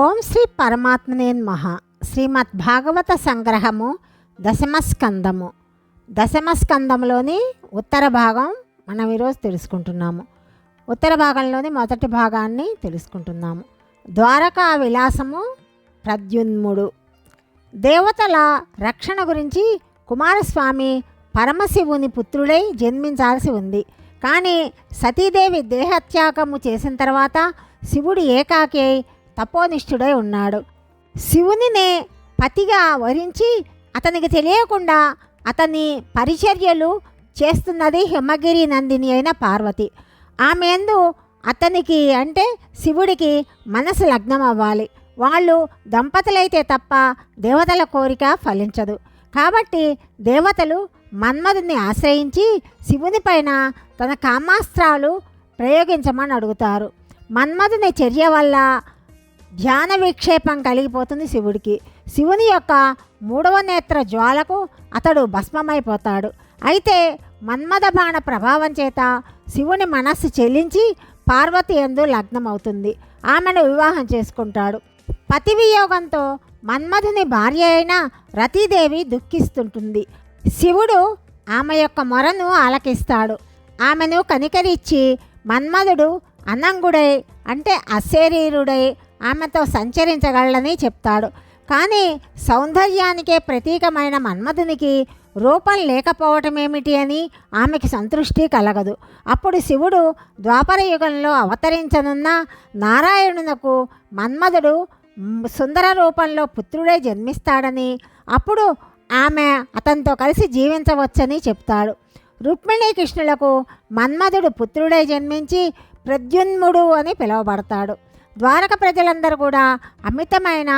ఓం శ్రీ పరమాత్మనే నమః. శ్రీమద్ భాగవత సంగ్రహము దశమస్కందములోని ఉత్తర భాగం మనం ఈరోజు తెలుసుకుంటున్నాము. ఉత్తర భాగంలోని మొదటి భాగాన్ని తెలుసుకుంటున్నాము. ద్వారకా విలాసము ప్రద్యుమ్నుడు. దేవతల రక్షణ గురించి కుమారస్వామి పరమశివుని పుత్రుడై జన్మించాల్సి ఉంది. కానీ సతీదేవి దేహత్యాగము చేసిన తర్వాత శివుడు ఏకాకి తపోనిష్ఠుడై ఉన్నాడు. శివునినే పతిగా వరించి అతనికి తెలియకుండా అతని పరిచర్యలు చేస్తున్నది హిమగిరి నందిని అయిన పార్వతి. ఆమె యందు అతనికి అంటే శివుడికి మనసు లగ్నం అవ్వాలి. వాళ్ళు దంపతులైతే తప్ప దేవతల కోరిక ఫలించదు. కాబట్టి దేవతలు మన్మధుని ఆశ్రయించి శివుని పైన తన కామాస్త్రాలు ప్రయోగించమని అడుగుతారు. మన్మధుని చర్య వల్ల ధ్యాన విక్షేపం కలిగిపోతుంది శివుడికి. శివుని యొక్క మూడవ నేత్ర జ్వాలకు అతడు భస్మమైపోతాడు. అయితే మన్మథ బాణ ప్రభావం చేత శివుని మనస్సు చెల్లించి పార్వతి యందు లగ్నమవుతుంది. ఆమెను వివాహం చేసుకుంటాడు. పతి వియోగంతో మన్మధుని భార్య అయిన రతీదేవి దుఃఖిస్తుంటుంది. శివుడు ఆమె యొక్క మొరను ఆలకిస్తాడు. ఆమెను కనికరించి మన్మధుడు అనంగుడై అంటే అశరీరుడై ఆమెతో సంచరించగలని చెప్తాడు. కానీ సౌందర్యానికే ప్రతీకమైన మన్మధునికి రూపం లేకపోవటమేమిటి అని ఆమెకి సంతృష్టి కలగదు. అప్పుడు శివుడు ద్వాపర యుగంలో అవతరించనున్న నారాయణునకు మన్మధుడు సుందర రూపంలో పుత్రుడే జన్మిస్తాడని, అప్పుడు ఆమె అతనితో కలిసి జీవించవచ్చని చెప్తాడు. రుక్మిణీ కృష్ణులకు మన్మధుడు పుత్రుడై జన్మించి ప్రద్యుమ్నుడు అని పిలువబడతాడు. ద్వారక ప్రజలందరూ కూడా అమితమైన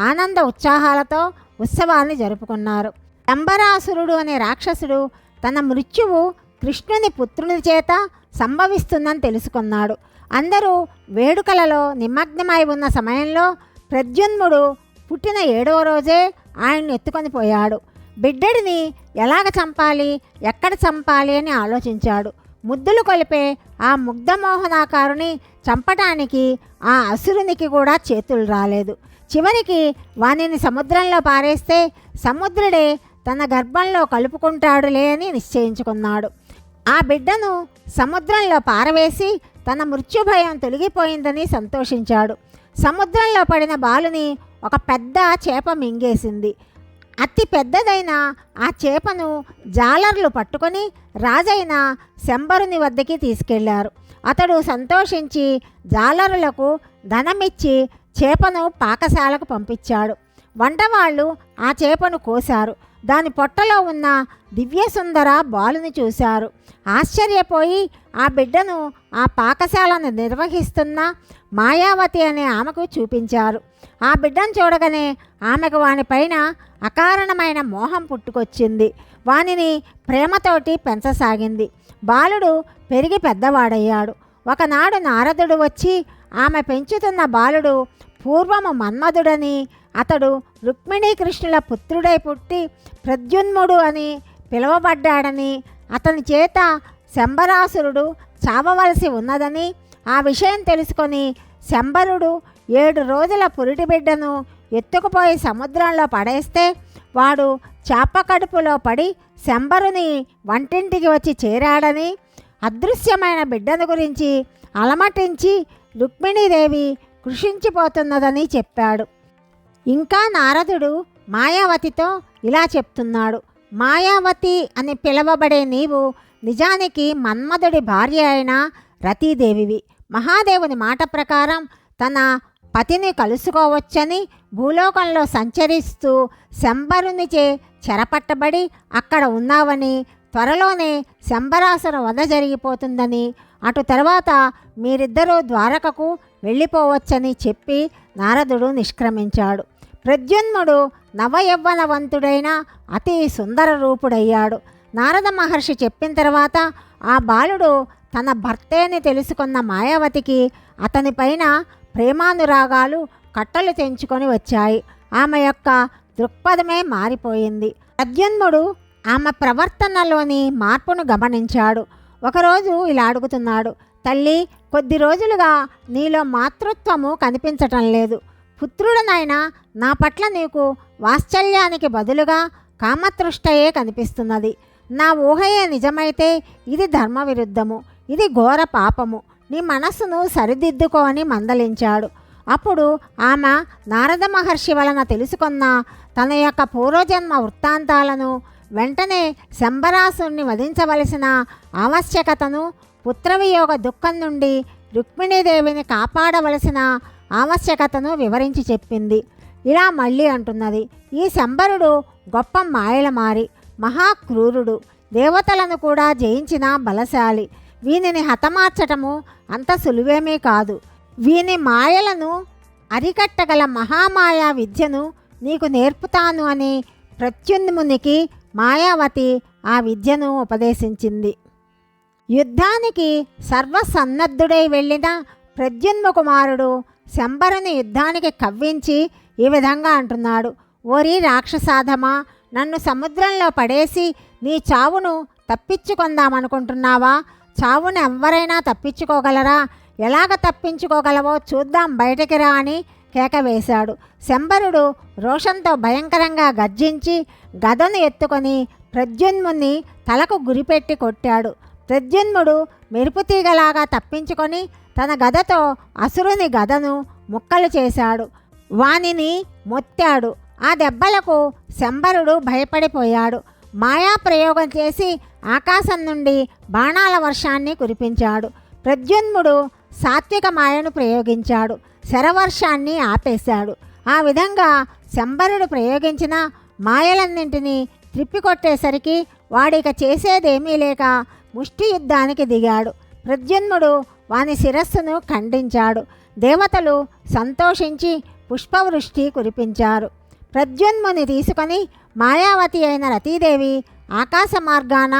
ఆనంద ఉత్సాహాలతో ఉత్సవాన్ని జరుపుకున్నారు. శంబరాసురుడు అనే రాక్షసుడు తన మృత్యువు కృష్ణుని పుత్రుని చేత సంభవిస్తుందని తెలుసుకున్నాడు. అందరూ వేడుకలలో నిమగ్నమై ఉన్న సమయంలో ప్రద్యుమ్నుడు పుట్టిన 7వ రోజే ఆయన్ని ఎత్తుకొని పోయాడు. బిడ్డడిని ఎలాగ చంపాలి, ఎక్కడ చంపాలి అని ఆలోచించాడు. ముద్దులు కొలిపే ఆ ముగ్ధమోహనాకారుని చంపటానికి ఆ అసురునికి కూడా చేతులు రాలేదు. చివరికి వానిని సముద్రంలో పారేస్తే సముద్రుడే తన గర్భంలో కలుపుకుంటాడులే అని నిశ్చయించుకున్నాడు. ఆ బిడ్డను సముద్రంలో పారవేసి తన మృత్యుభయం తొలగిపోయిందని సంతోషించాడు. సముద్రంలో పడిన బాలుని ఒక పెద్ద చేప మింగేసింది. అతి పెద్దదైన ఆ చేపను జాలర్లు పట్టుకొని రాజైన శంబరుని వద్దకి తీసుకెళ్లారు. అతడు సంతోషించి జాలరులకు ధనమిచ్చి చేపను పాకశాలకు పంపించాడు. వంటవాళ్ళు ఆ చేపను కోశారు. దాని పొట్టలో ఉన్న దివ్యసుందర బాలుని చూశారు. ఆశ్చర్యపోయి ఆ బిడ్డను ఆ పాకశాలను నిర్వహిస్తున్న మాయావతి అనే ఆమెకు చూపించారు. ఆ బిడ్డను చూడగానే ఆమెకు వానిపైన అకారణమైన మోహం పుట్టుకొచ్చింది. వానిని ప్రేమతోటి పెంచసాగింది. బాలుడు పెరిగి పెద్దవాడయ్యాడు. ఒకనాడు నారదుడు వచ్చి ఆమె పెంచుతున్న బాలుడు పూర్వము మన్మధుడని, అతడు రుక్మిణీ కృష్ణుల పుత్రుడై పుట్టి ప్రద్యుమ్నుడు అని పిలువబడ్డాడని, అతని చేత శంబరాసురుడు చావవలసి ఉన్నదని, ఆ విషయం తెలుసుకొని శంబరుడు 7 రోజుల పురిటి బిడ్డను ఎత్తుకుపోయి సముద్రంలో పడేస్తే వాడు చేప కడుపులో పడి శంబరుని వంటింటికి వచ్చి చేరాడని, అదృశ్యమైన బిడ్డను గురించి అలమటించి రుక్మిణీదేవి కృషించిపోతున్నదని చెప్పాడు. ఇంకా నారదుడు మాయావతితో ఇలా చెప్తున్నాడు. మాయావతి అని పిలువబడే నీవు నిజానికి మన్మధుడి భార్య అయిన రతీదేవివి. మహాదేవుని మాట ప్రకారం తన పతిని కలుసుకోవచ్చని భూలోకంలో సంచరిస్తూ శంబరునిచే చెరపట్టబడి అక్కడ ఉన్నావని, త్వరలోనే శంబరాసుర వధ జరిగిపోతుందని, అటు తర్వాత మీరిద్దరూ ద్వారకకు వెళ్ళిపోవచ్చని చెప్పి నారదుడు నిష్క్రమించాడు. ప్రద్యుమ్నుడు నవయవ్వనవంతుడైన అతి సుందర రూపుడయ్యాడు. నారద మహర్షి చెప్పిన తర్వాత ఆ బాలుడు తన భర్తేని తెలుసుకున్న మాయావతికి అతనిపైన ప్రేమానురాగాలు కట్టలు తెంచుకొని వచ్చాయి. ఆమె యొక్క దృక్పథమే మారిపోయింది. ప్రద్యుమ్నుడు ఆమె ప్రవర్తనలోని మార్పును గమనించాడు. ఒకరోజు ఇలా అడుగుతున్నాడు. తల్లి, కొద్ది రోజులుగా నీలో మాతృత్వము కనిపించటం లేదు. పుత్రుడనైనా నా పట్ల నీకు వాత్సల్యానికి బదులుగా కామతృష్టయే కనిపిస్తున్నది. నా ఊహయే నిజమైతే ఇది ధర్మవిరుద్ధము, ఇది ఘోర పాపము. నీ మనస్సును సరిదిద్దుకో అని మందలించాడు. అప్పుడు ఆమె నారద మహర్షి వలన తెలుసుకున్న తన యొక్క పూర్వజన్మ వృత్తాంతాలను, వెంటనే శంబరాసుని వధించవలసిన ఆవశ్యకతను, పుత్రవియోగ దుఃఖం నుండి రుక్మిణీదేవిని కాపాడవలసిన ఆవశ్యకతను వివరించి చెప్పింది. ఇలా మళ్ళీ అంటున్నది, ఈ శంబరుడు గొప్ప మాయలమారి, మహాక్రూరుడు, దేవతలను కూడా జయించిన బలశాలి. వీనిని హతమార్చటము అంత సులువేమీ కాదు. వీని మాయలను అరికట్టగల మహామాయా విద్యను నీకు నేర్పుతాను అని ప్రత్యున్మునికి మాయావతి ఆ విద్యను ఉపదేశించింది. యుద్ధానికి సర్వసన్నద్ధుడై వెళ్ళిన ప్రద్యున్మ కుమారుడు శంబరుని యుద్ధానికి కవ్వించి ఈ విధంగా అంటున్నాడు, ఓరి రాక్షసాధమా, నన్ను సముద్రంలో పడేసి నీ చావును తప్పించుకుందామనుకుంటున్నావా? చావును ఎవరైనా తప్పించుకోగలరా? ఎలాగ తప్పించుకోగలవో చూద్దాం, బయటికి రా అని కేక వేశాడు. శంబరుడు రోషంతో భయంకరంగా గర్జించి గదను ఎత్తుకొని ప్రద్యున్ముని తలకు గురిపెట్టి కొట్టాడు. ప్రద్యున్ముడు మెరుపుతీగలాగా తప్పించుకొని తన గదతో అసురుని గదను ముక్కలు చేశాడు. వానిని మొత్తాడు. ఆ దెబ్బలకు శంబరుడు భయపడిపోయాడు. మాయా ప్రయోగం చేసి ఆకాశం నుండి బాణాల వర్షాన్ని కురిపించాడు. ప్రద్యున్ముడు సాత్విక మాయను ప్రయోగించాడు. శరవర్షాన్ని ఆపేశాడు. ఆ విధంగా శంబరుడు ప్రయోగించిన మాయలన్నింటినీ త్రిప్పికొట్టేసరికి వాడిక చేసేదేమీ లేక ముష్టి యుద్ధానికి దిగాడు. ప్రద్యున్ముడు వాని శిరస్సును ఖండించాడు. దేవతలు సంతోషించి పుష్పవృష్టి కురిపించారు. ప్రద్యున్ముని తీసుకొని మాయావతి అయిన రతీదేవి ఆకాశ మార్గాన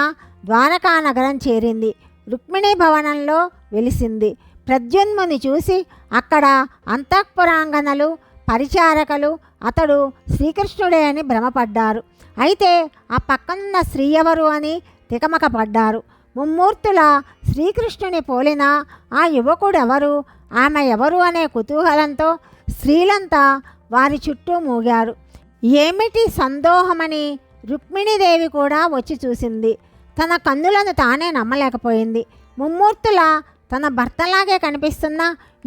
ద్వారకా నగరం చేరింది. రుక్మిణీ భవనంలో వెలిసింది. ప్రద్యున్ముని చూసి అక్కడ అంతఃపురాంగనలు, పరిచారకలు అతడు శ్రీకృష్ణుడే అని భ్రమపడ్డారు. అయితే ఆ పక్కనున్న స్త్రీ ఎవరు అని తికమక పడ్డారు. ముమ్మూర్తుల శ్రీకృష్ణుని పోలిన ఆ యువకుడెవరు, ఆమె ఎవరు అనే కుతూహలంతో స్త్రీలంతా వారి చుట్టూ మూగారు. ఏమిటి సందోహమని రుక్మిణీదేవి కూడా వచ్చి చూసింది. తన కన్నులను తానే నమ్మలేకపోయింది. ముమ్మూర్తుల తన భర్తలాగే కనిపిస్తున్న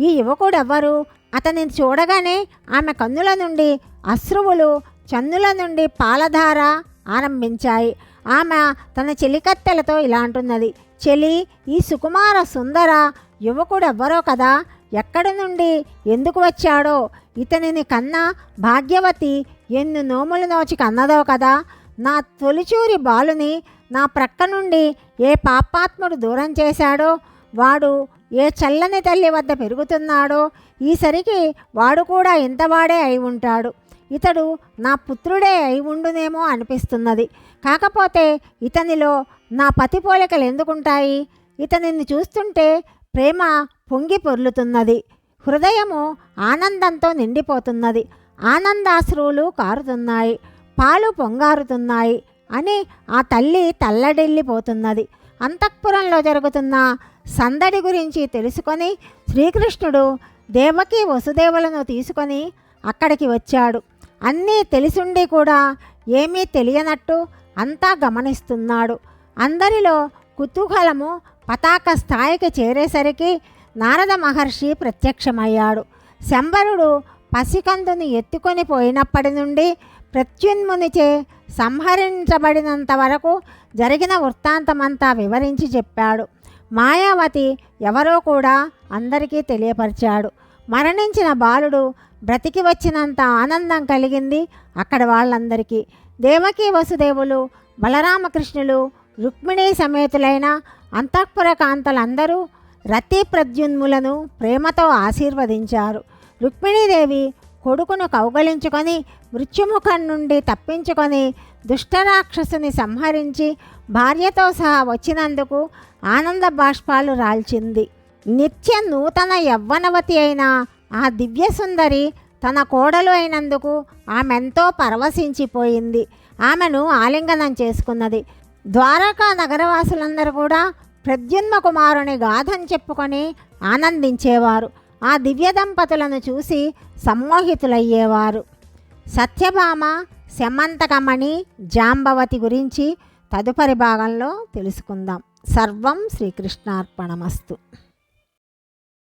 ఈ యువకుడెవ్వరు? అతనిని చూడగానే ఆమె కన్నుల నుండి అశ్రువులు, చన్నుల నుండి పాలధార ఆరంభించాయి. ఆమె తన చెలికత్తెలతో ఇలా అంటున్నది, చెలి, ఈ సుకుమార సుందర యువకుడెవ్వరో కదా, ఎక్కడి నుండి ఎందుకు వచ్చాడో, ఇతనిని కన్నా భాగ్యవతి ఎన్ను నోములు నోచి కన్నదో కదా. నా తొలిచూరి బాలుని నా ప్రక్క నుండి ఏ పాపాత్ముడు దూరం చేశాడో, వాడు ఏ చల్లని తల్లి వద్ద పెరుగుతున్నాడో, ఈసరికి వాడు కూడా ఇంతవాడే అయి ఉంటాడు. ఇతడు నా పుత్రుడే అయి ఉండునేమో అనిపిస్తున్నది. కాకపోతే ఇతనిలో నా పతి పోలికలు ఎందుకుంటాయి? ఇతనిని చూస్తుంటే ప్రేమ పొంగి పొర్లుతున్నది. హృదయము ఆనందంతో నిండిపోతున్నది. ఆనందాశ్రువులు కారుతున్నాయి, పాలు పొంగారుతున్నాయి అని ఆ తల్లి తల్లడిల్లిపోతున్నది. అంతఃపురంలో జరుగుతున్న సందడి గురించి తెలుసుకొని శ్రీకృష్ణుడు దేవకి వసుదేవులను తీసుకొని అక్కడికి వచ్చాడు. అన్నీ తెలిసుండి కూడా ఏమీ తెలియనట్టు అంతా గమనిస్తున్నాడు. అందరిలో కుతూహలము పతాక స్థాయికి చేరేసరికి నారద మహర్షి ప్రత్యక్షమయ్యాడు. శంబరుడు పసికందుని ఎత్తుకొని పోయినప్పటి నుండి ప్రత్యున్మునిచే సంహరించబడినంత వరకు జరిగిన వృత్తాంతమంతా వివరించి చెప్పాడు. మాయావతి ఎవరో కూడా అందరికీ తెలియపరిచాడు. మరణించిన బాలుడు బ్రతికి వచ్చినంత ఆనందం కలిగింది అక్కడ వాళ్ళందరికీ. దేవకీ వసుదేవులు, బలరామకృష్ణులు, రుక్మిణీ సమేతులైన అంతఃపుర కాంతలందరూ రతి ప్రద్యున్ములను ప్రేమతో ఆశీర్వదించారు. రుక్మిణీదేవి కొడుకును కౌగలించుకొని మృత్యుముఖం నుండి తప్పించుకొని దుష్టరాక్షసుని సంహరించి భార్యతో సహా వచ్చినందుకు ఆనంద బాష్పాలు రాల్చింది. నిత్య నూతన యవ్వనవతి అయిన ఆ దివ్యసుందరి తన కోడలు అయినందుకు ఆమెంతో పరవశించిపోయింది. ఆమెను ఆలింగనం చేసుకున్నది. ద్వారకా నగరవాసులందరూ కూడా ప్రద్యున్మ కుమారుని గాథను చెప్పుకొని ఆనందించేవారు. ఆ దివ్య దంపతులను చూసి సమ్మోహితులయ్యేవారు. సత్యభామ, శమంతకమణి, జాంబవతి గురించి తదుపరి భాగంలో తెలుసుకుందాం. సర్వం శ్రీకృష్ణార్పణమస్తు.